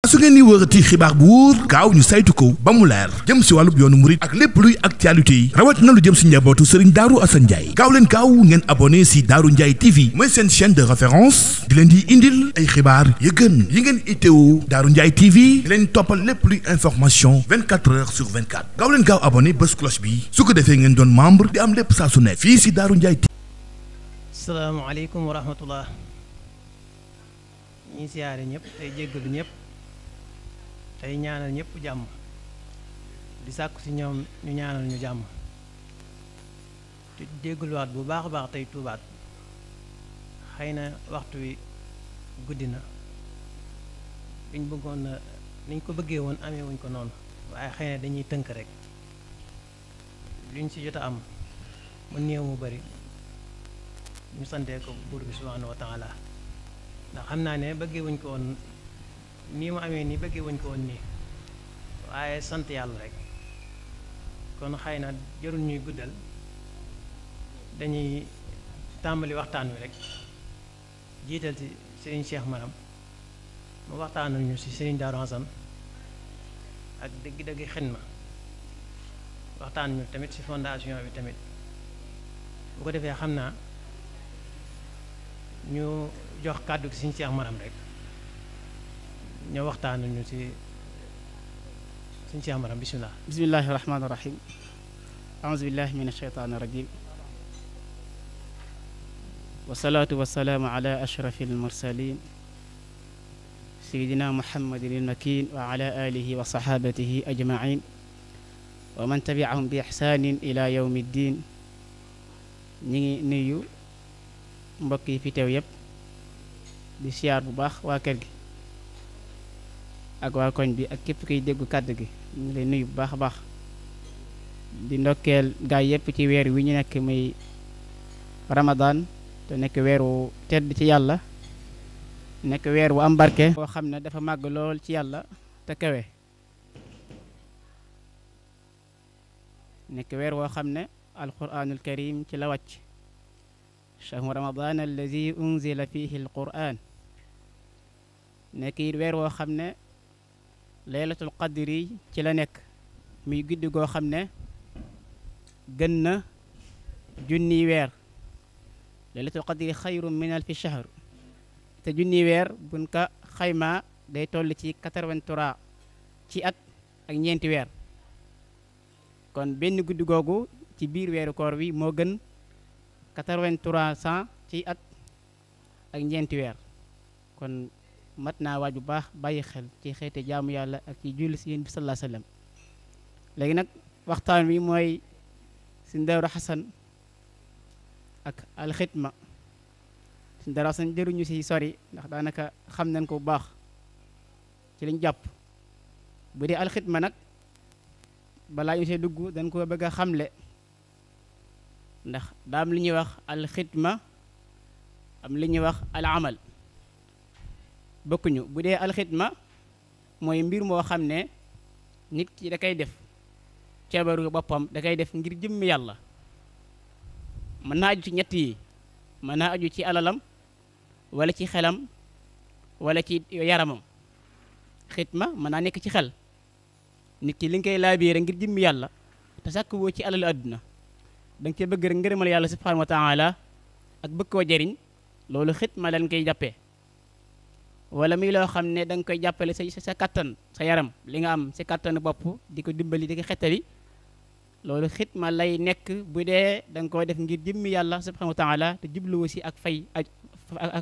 su ngeen ni wërati xibaar bu wóor gaaw ñu saytu ko ba mu leer jëm si wàllub yoonu murit ak lépp luy actualité yi rawat na lu jëm si njabootu Serigne Darou Assane Ndiaye gaaw leen gaaw ngeen abonné si Darou Ndiaye TV mooy seen chaîne de référence di leen di indil ay xibaar yu gën yi ngeen itteewu Darou Ndiaye TV di leen toppal lépp luy information 24 heures sur 24 gaaw leen gaaw abonné bés cloche bi su ko defee ngeen doon membre di am lépp saa su ne fii si Darou Ndiaye TV. asalaamaaleykum wa rahmatullah ñi siyaare ñëpp tey jéggalu ñëpp tey ñaanal ñëpp jàmm di sàkku si ñoom ñu ñaanal ñu jàmm te jéggaluwaat bu baax a baax tey tuubaat xëy na waxtu wi guddi na liñ bëggoon na niñ ko bëggee woon amee wuñ ko noonu waaye xëy na dañuy tënk rek liñ si jot a am mu néew mu bari ñu santee ko buur bi subhaanahu wa taala ndax xam naa ne bëggee wuñ ko woon nii mu amee nii bëggee wuñ ko woon nii waaye sant yàlla rek kon xëy na jarul ñuy guddal dañuy tàmbali waxtaan wi rek jiital ci Serigne Cheikh Maram mu waxtaanal ñu ci Serigne Darou Assane ak dëgg-dëgg xidma waxtaan ñu tamit ci fondation bi tamit bu ko defee xam naa ñu jox kàddu gi Serigne Cheikh Maram rek ñu waxtaanal ñu ci Serigne Cheikh Maram bismillah bismillahi rahmaani rahim auzu billahi min asheytaani rajim wasalaatu wasalaamu ala ashrafi almursalin sayidina muhammadin almakin wa ala alihi wa sahabatihi ajmain wa man tabiahum bi ixsanin ila yawmi ddin ñi ngi nuyu mbokk yi fi teew yépp di siyaar bu baax waa kër gi ak waa koñ bi ak képp kuy déggu kàddu gi ñu ngi lay nuyu bu baax a baax di ndokkeel gaay yépp ci weer wi ñu nekk muy Ramadan te nekk weer wu tedd ci yàlla nekk weer wu am barke boo xam ne dafa màgg lool ci yàlla te kawe nekk weer woo xam ne alquranul karim ci la wàcc shahru ramadan allazi unzila fihi alquran nekk it weer woo xam ne laylatul qadri ci la nekk muy guddi goo xam ne gën na junniy weer laylatul qadri xayrun min alfi shahr te junniy weer buñ ko xaymaa day toll ci 83 ci at ak ñeenti weer kon benn guddi googu ci biir weeru koor wi moo gën 8300 ci at ak ñeenti weer kon mat naa waaj bu baax bàyyi xel ci xeete jaamu yàlla ak ci julli si yéen bi sallallahu alayhi wasallam léegi nag waxtaan wi mooy Serigne Darou Assane ak alxidma Serigne Darou Assane jëruñu si sori ndax daanaka xam nañ ko bu baax ci liñ jàpp bu dee alxidma nag balaa ñu see dugg dañ ko bëgg a xamle ndax daa am li ñuy wax alxidma am li ñuy wax al amal bokkuñu bu dee alxidma mooy mbir moo xam ne nit ki da koy def ceebaru boppam da koy def ngir jëmmi yàlla mën naa aju ci ñett yi mën naa aju ci alalam wala ci xelam wala ci yaramam xidma mën naa nekk ci xel nit ki li nga koy laabiire ngir jëmmi yàlla te sàkk woo ci alalu àdduna da nga cee bëgg rek ngërëmal yàlla subhanahu wa taala ak bëgg koo jariñ loolu xidma lañ koy jàppee wala muy loo xam ne da nga koy jàppale sa kattan sa yaram li nga am sa kattanu bopp di ko dimbali di ko xettali loolu xidma lay nekk bu dee da nga koy def ngir jëmmi yàlla subhanahu wa taala te jubluwu si ak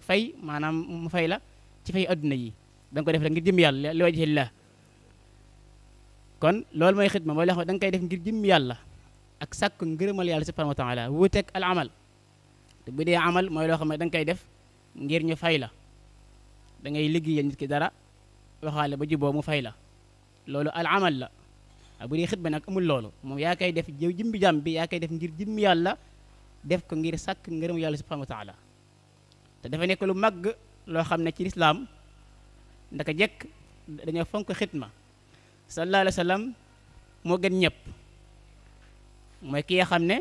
fay maanaam mu fay la ci fay adduna yi da nga koy def rek ngir jëmmi yàlla li wajhillah kon loolu mooy xidma mooy loo xam ne da nga koy def ngir jëmmi yàlla ak sàkk ngërëmal yàlla subhanahu wa taala wuuteeg al amal te bu dee amal mooy loo xam ne da nga koy def ngir ñu fay la da ngay liggéeyal nit ki dara waxaale ba juboo mu fay la loolu al amal la bu dee xidma nag amul loolu moom yaa koy def jëw jëmbi jàmm bi yaa koy def ngir jëmmi yàlla def ko ngir sàkk ngërëm yàlla subhanahu wa taala te dafa nekk lu màgg loo xam ne ci lislaam ndaka jekk dañoo fonk xidma sallallahu alayhi wa sallam moo gën ñëpp mooy ki nga xam ne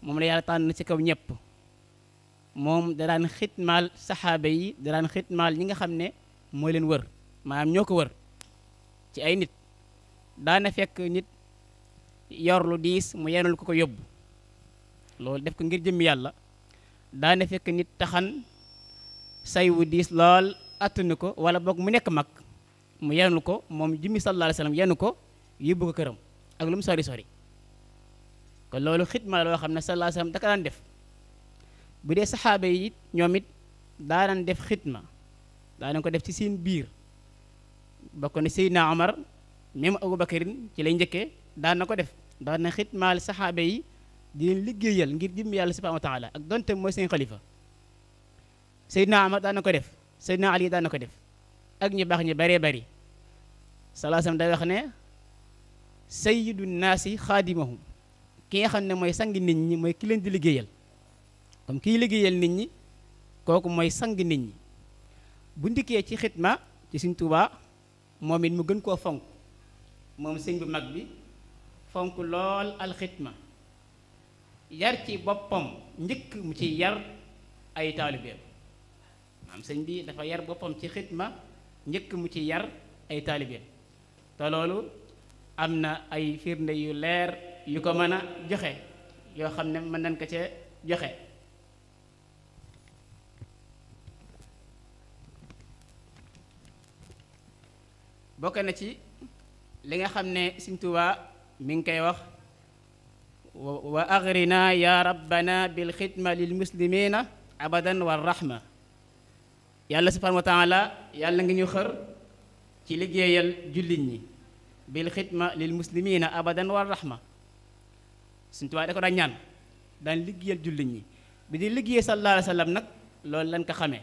moom la yàlla tànn ci kaw ñëpp moom da daan xitmaal saxaaba yi da daan xitmaal ñi nga xam ne moo leen wër maanaam ñoo ko wër ci ay nit. daana fekk nit yor lu diis mu yenul ko yóbbu loolu def ko ngir jëmmi yàlla. daana fekk nit taxan say wu diis lool attanu ko wala boog mu nekk mag mu yenul ko moom jëmmi sallallahu alayhi wa sallam yenu ko yóbbu ko këram ak lu mu sori sori. kon loolu xidma loo xam ne sallallahu alayhi wa sallam daka daan def. bu dee saxaaba yi it ñoom it daanan def xidma daanañ ko def ci seen biir. bokk na Seydina Omar même Abubakarin ci lay njëkkee daan na ko def daan na xidmaal saxaaba yi di leen liggéeyal ngir jëmm yàlla subhanahu wa taala ak donte mooy seen xalifa. Seydina Omar daan na ko def Seydina Ali daan na ko def ak ñu baax ñu baree bari. sallallahu alayhi wasallam day wax ne sayyidu naasi xaadimahum ki nga xam ne mooy sang nit ñi mooy ki leen di liggéeyal. comme kiy liggéeyal nit ñi kooku mooy sang nit ñi. bu ndikkee ci xidma ci Sëñ Tuubaa moom it mu gën koo fonk moom sëñ bu mag bi fonk lool alxidma yar ci boppam njëkk mu ci yar ay taalibeem. maam sëñ bi dafa yar boppam ci xidma njëkk mu ci yar ay taalibeem te loolu am na ay firnde yu leer yu ko mën a joxe yoo xam ne mën nañ ko ca joxe. bokk na ci li nga xam ne Sëñ Tuubaa mi ngi koy wax wa agrina ya rabbana bil xidma lil muslimina abadan wa rahma. yàlla subhanahu wa taala yàlla ngi ñu xër ci liggéeyal jullit ñi bil xidma lil muslimina abadan wa rahma. Sëñ Tuubaa da ko daan ñaan daan liggéeyal jullit ñi bi di liggéey sallallahu alayhi wa sallam nag loolu lañ ko xamee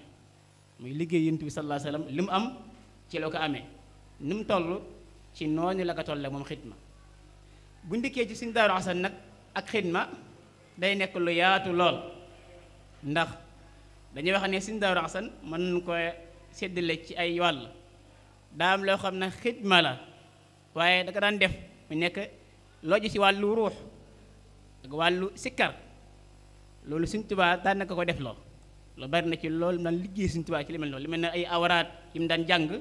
muy liggéey Yonent bi sallallahu alayhi wa sallam li mu am ci la ko amee. ni mu toll ci noonu la ko tolle moom xidma. bu ndikkee ci Sëñ Daaru Asan nag ak xidma day nekk lu yaatu lool ndax dañuy wax ne Sëñ Daaru Asan mën nañu ko séddale ci ay wàll. daa am loo xam ne xidma la waaye da ko daan def mu nekk loo ji ci wàllu ruux ak wàllu sikkar loolu Sëñ Tuubaa daan na ko def lool. lu bari na ci loolu daan liggéey Sëñ Tuubaa ci li mel noonu li mel ne ay awraat yi mu daan jàng.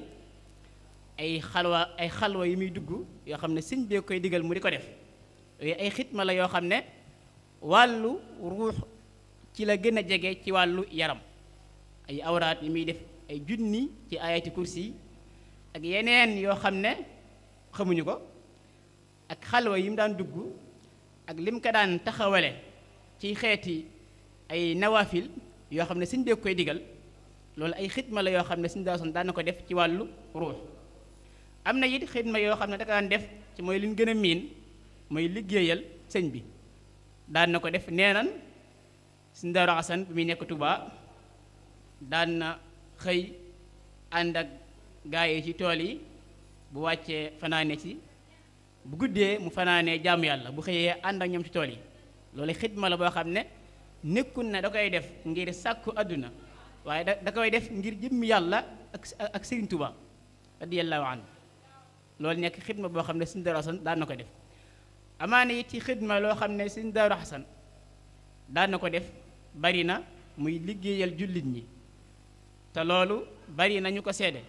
ay xalwa yi muy dugg yoo xam ne sëñ bee koy digal mu di ko def yooyu ay xidma la yoo xam ne wàllu ruux ci la gën a jege ci wàllu yaram. ay awraat yi muy def ay junni ci ayati kursi ak yeneen yoo xam ne xamuñu ko ak xalwa yi mu daan dugg ak lim ko daan taxawale ci xeeti ay nawafil yoo xam ne sëñ bee koy digal loolu ay xidma la yoo xam ne sëñ daan na ko def ci wàllu ruux. am na it xidma yoo xam ne da ko daan def ci mooy li ñu gën a miin mooy liggéeyal sëñ bi daan na ko def nee nan Sëñ Daaru Asan bi muy nekk Tuubaa daan na xëy ànd ak gaa yi ci tool yi bu wàccee fanaane ci bu guddee mu fanaanee jaamu yàlla bu xëyee ànd ak ñoom ci tool yi. loolu xidma la boo xam ne nekkul ne da koy def ngir sàkku àdduna waaye da koy def ngir jëmmi yàlla ak Sëriñ Tuubaa radiyallaahu anhu. loolu nekk xidma boo xam ne Sëñ Daaru Asan daan na ko def. amaana it ci xidma loo xam ne Sëñ Daaru Asan daan na ko def bari na muy liggéeyal jullit ñi te loolu bari na ñu ko seede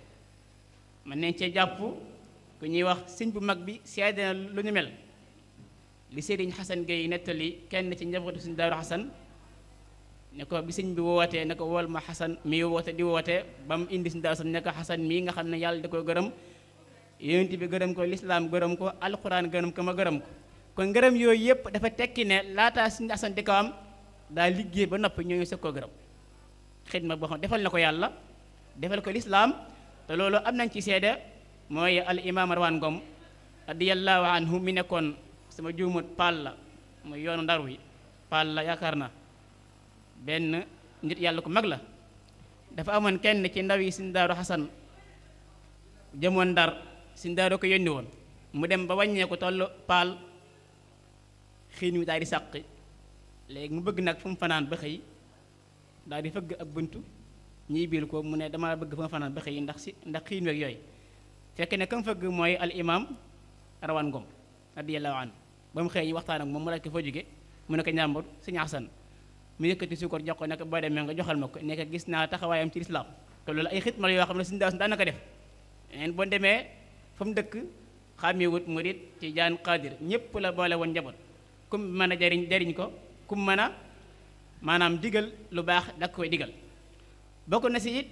mën nañ cee jàpp ku ñuy wax sëñ bu mag bi seede na lu ñu mel. li Sëriñ Xasan Gay nettali kenn ci njabootu Sëñ Daaru Asan ne ko bi sëñ bi wootee ne ko wol ma Xasan mi woote di woote ba mu indi Sëñ Daaru Asan ne ko Xasan mii nga xam ne yàlla da ko gërëm yonent bi gërëm ko lislaam gërëm ko alxuraan gërëm ko ma gërëm ko. kon ngërëm yooyu yëpp dafa tekki ne laataa Sëñ Asan di ko am daa liggéey ba noppi ñooñu sëg koo gërëm. xidma boo xam defal na ko yàlla defal ko lislaam te loolu am nañ ci seede mooy al imaam Rawaan Ngom radiyallaahu anhu mi nekkoon sama juumut paal la mooy yoonu ndar wi paal la yaakaar na benn nit yàlla ko mag la. dafa amoon kenn ci ndaw yi Sëñ Daaru Asan jëmoon ndar Sëñ Daaru ko yónni woon mu dem ba wàññeeku toll paal xiin wi daal di sàqi léegi mu bëgg nag fu mu fanaan ba xëy daal di fëgg ak buntu ñiy biil ko mu ne dama bëgg fu ma fanaan ba xëy ndax xiin weeg yooyu fekk ne kam fëgg mooy al imam Rawaan Ngom radiyallaahu anhu. ba mu xëy ñu waxtaan ak moom mu laaj ko foo jóge mu ne ko ñàmbur Sëñ Asan mu yëkkati suukar jox ko ne ko boo demee nga joxal ma ko ne ko gis naa taxawaayam ci lislaam te loolu ay xidma yoo xam ne Sëñ Daaru Asan daan na ko def neen boo demee fa mu dëkk xàmmewut murit tijaan xaadir ñépp la boole woon njaboot kum mën a jariñ ko kum mën a maanaam digal lu baax da koy digal. bokk na si it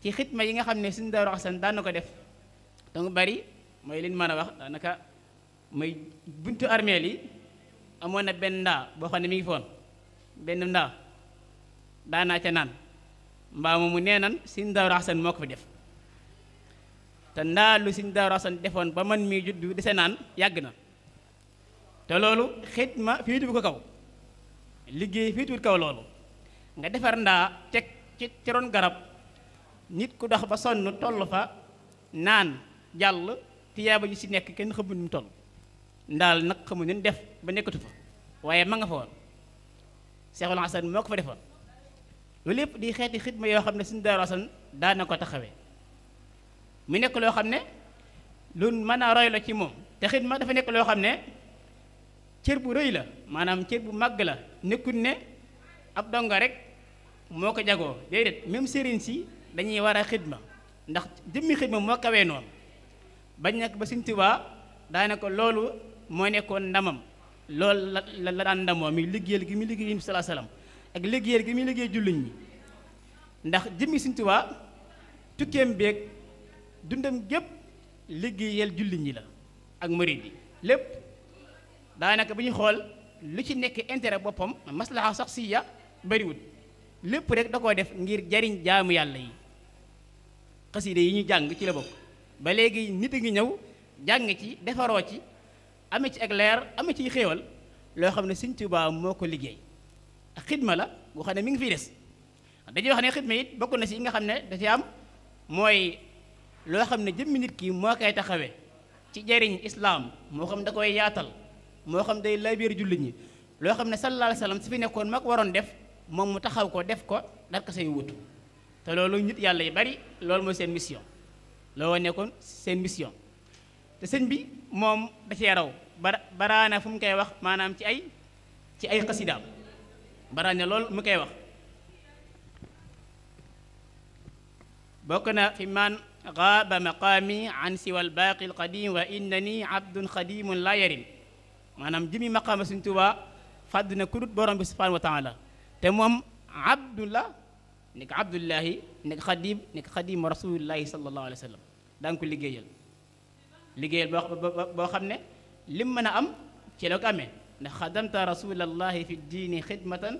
ci xitma yi nga xam ne suñu Daaru Asan daan na ko def te mu bari mooy liñ mën a wax daanaka mooy buntu armeel yi amoon na benn ndaa boo xam ne mi ngi foon benn ndaa daanaa ca naan mbaa mu nee nan suñu Daaru Asan moo ko fi def te ndaa lu suñu Daaru Asan defoon ba man mii juddu dese naan yàgg na te loolu xitma féetu ko kaw liggéey féetuwut kaw loolu nga defar ndaa teg ci ron garab nit ku dox ba sonn toll fa naan jàll tiyaaba ji si nekk kenn xamul nu mu toll ndaal nag xamul nu def ba nekkatu fa waaye ma nga fa woon Seexul Hasan moo ko fa defoon loolu lépp di xeeti xidma yoo xam ne suñu Daaru Asan daan na ko taxawee mu nekk loo xam ne lu mën a roy la ci moom te xidma dafa nekk loo xam ne cër bu rëy la maanaam cër bu màgg la nekkul ne ab donga rek moo ko jagoo déedéet même sëriñ si dañuy war a xidma ndax jëmmi xidma moo kawee noonu bañ nag ba Sëriñ Tuubaa daanaka loolu moo nekkoon ndamam loolu la daan ndamoo mi liggéeyal gi muy liggéey sallallahu alayhi wasallam ak liggéeyal gi muy liggéey jullit ñi ndax jëmmi Sëriñ Tuubaa tukkeem beeg dundam gépp liggéeyal jullit ñi la ak murid yi lépp daanaka bu ñu xool lu ci nekk intérêt boppam maslaha saxsiya bariwut lépp rek da koo def ngir jariñ jaamu yàlla yi xasida yi ñu jàng ci la bokk ba léegi nit a ngi ñëw jàng ci defaroo ci ame ci ak leer ame ciy xéewal loo xam ne Sëriñ Tuubaa moo ko liggéey ak xidma la boo xam ne mi ngi fiy des dañuy wax ne xidma it bokk na si yi nga xam ne da ci am mooy loo xam ne jëmmi nit ki moo koy taxawee ci jariñ islaam moo xam da koy yaatal moo xam day laabir jullit ñi loo xam ne sallallahu alayhi wasallam su fi nekkoon mag waroon def moom mu taxaw ko def ko dar ko say wutu te loolu nit yàlla yi bari loolu mooy seen mission loolu nekkoon seen mission te sëñ bi moom da cee raw baraana fu mu koy wax maanaam ci ay xasidaam baraana loolu mu koy wax bokk na fi man gaaba maqaami an siwal baaqi alqadim wa innani abdun xadimun la yarim maanaam jëmi maqaama Sëriñ Tuubaa fàdd na ku dut borom bi subhanahu wa taala te moom abdullah nekk abdullahi nekk xadim nekk xadimu rasulillahi sallallahu alayhi wa sallam danga ko liggéeyal boo xam ne lim mën a am ci la ko amee ndax xadamta rasulallahi fi diini xidmatan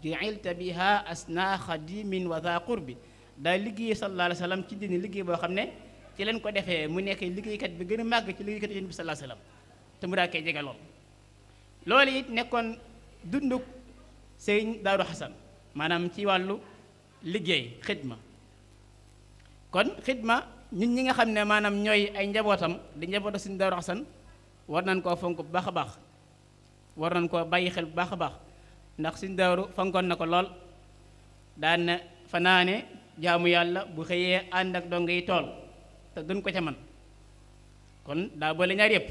juilta biha asna xadimin wa za qurbi daa liggéey sallallahu alayhi wa sallam ci diini liggéey boo xam ne ci leen ko defee mu nekk liggéeykat bi gën a màgg ci liggéeykat yéen bi sallallahu alayhi wa sallam te mu daa koy jege loolu it nekkoon dunduk Sëriñ Daaru Xasan maanaam ci wàllu liggéey xidma kon xidma ñun ñi nga xam ne maanaam ñooy ay njabootam di njabootu Sëriñ Daaru Xasan war nañ koo fonk bu baax a baax war nañ koo bàyyi xel bu baax a baax ndax Sëriñ Daaru fonkoon na ko lool daan na fanaane jaamu yàlla bu xëyee ànd ak dongo yi tool te duñ ko ca man kon daa boole ñaar yëpp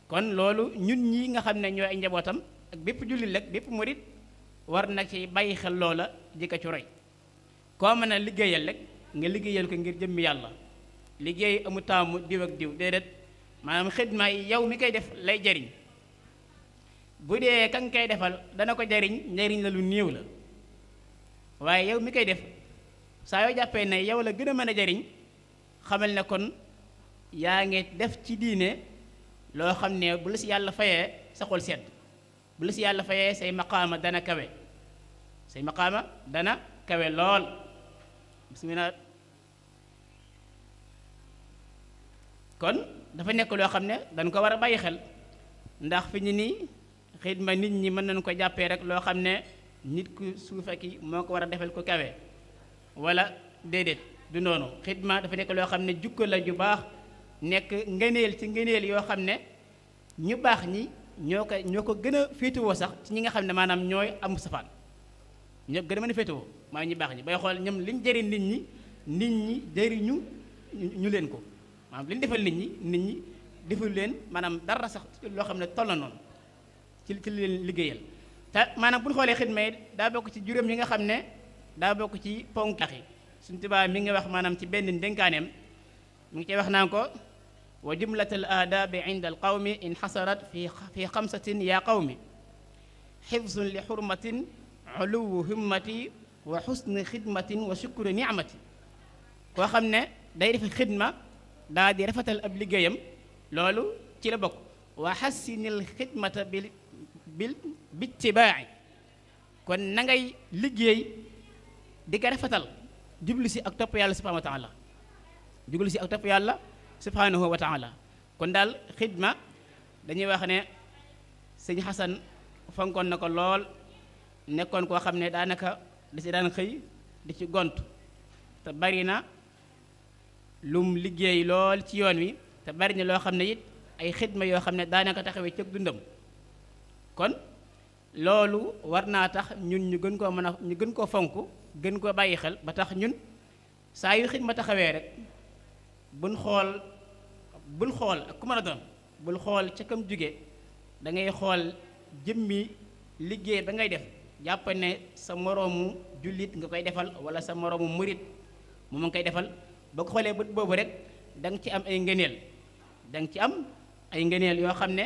kon loolu ñun ñi nga xam ne ñooy ay njabootam ak bépp jullit rek bépp murit war na ci bàyyi xel loola jikko ci roy koo mën a liggéeyal rek nga liggéeyal ko ngir jëmmi yàlla liggéey amu taamu diw ak diw déedéet maanaam xidma yi yow mi koy def lay jariñ bu dee ka nga koy defal dana ko jariñ njariñ la lu néew la waaye yow mi koy def saa yoo jàppee ne yow la gën a mën a jariñ xamal ne kon yaa ngi def ci diine loo xam ne bu la si yàlla fayee sa xol sedd bu la si yàlla fayee say maqaama dana kawe lool bismillah kon dafa nekk loo xam ne dañ ko war a bàyyi xel ndax fi ñu nii xidma nit ñi mën nañu ko jàppee rek loo xam ne nit ku suufe ki moo ko war a defal ko kawe wala déedéet du noonu xidma dafa nekk loo xam ne jukko la ju baax nekk ngëneel ci ngëneel yoo xam ne ñu baax ñi ñoo ko gën a féetewoo sax ci ñi nga xam ne maanaam ñooy am safaan ñoo gën a mën a féetewoo maanaam ñu baax ñi bay xool ñoom liñ jëriñ nit ñi jëriñu ñu leen ko maanaam liñ defal nit ñi deful leen maanaam dara sax loo xam ne toll na noonu ci leen liggéeyal te maanaam bu ñu xoolee xidma yi daa bokk ci juróom yi nga xam ne daa bokk ci ponk yi Sëriñ Tuubaa mi ngi wax maanaam ci benn dénkaaneem mu ngi cay wax naan ko wa jumlatul aadaabi inda al qawmi inxasarat fi xamsatin yaa qawmi xifzun li xurmatin uluwu himmati wa xusni xidmatin wa shukru nicmati. koo xam ne day def xidma daa di rafetal ab liggéeyam loolu ci la bokk. wa xassinil xidmata bittibaaci kon na ngay liggéey di ko rafetal jublu si ak topp yàlla subhanahu wa taala jublu si ak topp yàlla subhanahu wa taala. kon daal xidma dañuy wax ne sëñ Xasan fonkoon na ko lool nekkoon koo xam ne daanaka da si daan xëy di ci gont te bari na lum liggéey lool ci yoon wi te bari na loo xam ne it ay xidma yoo xam ne daanaka taxawee cëg dundam. kon loolu war naa tax ñun ñu gën koo mën a ñu gën koo fonk gën koo bàyyi xel ba tax ñun saa yu xidma taxawee rek bul xool ak ku mën a doon bul xool ca kam jóge da ngay xool jëmmi liggéey ba ngay def jàpp ne sa moroomu jullit nga koy defal wala sa moroomu murit mu ngi koy defal boo ko xoolee bët boobu rek da nga ci am ay ngëneel da nga ci am ay ngëneel yoo xam ne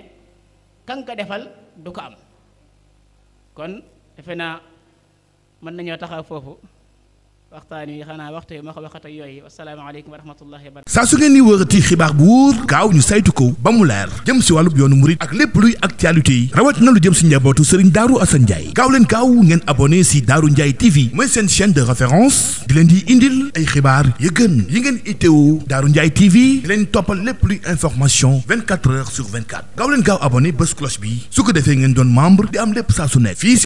kan ko defal du ko am. kon defe naa mën nañoo taxaw foofu waxtaan wi xanaa waxtu yi ma ko waxat ak yooyu wasalaamaaleykum wa rahmatullahi wa barakatuh. saa su ngeen di wërati xibaar bu wóor gaaw ñu saytu ko ba mu leer jëm si wàllub yoonu murit ak lépp luy actualité yi rawatina lu jëm si njabootu Serigne Darou Assane Ndiaye gaaw leen gaaw ngeen abonné si Darou Ndiaye TV mooy seen chaîne de référence di leen di indil ay xibaar yu gën yi ngeen itteewu Darou Ndiaye TV di leen toppal lépp luy information 24 heures sur 24 gaaw leen gaaw abonné bés cloche bi su ko defee ngeen doon membre di am lépp saa su nekk fii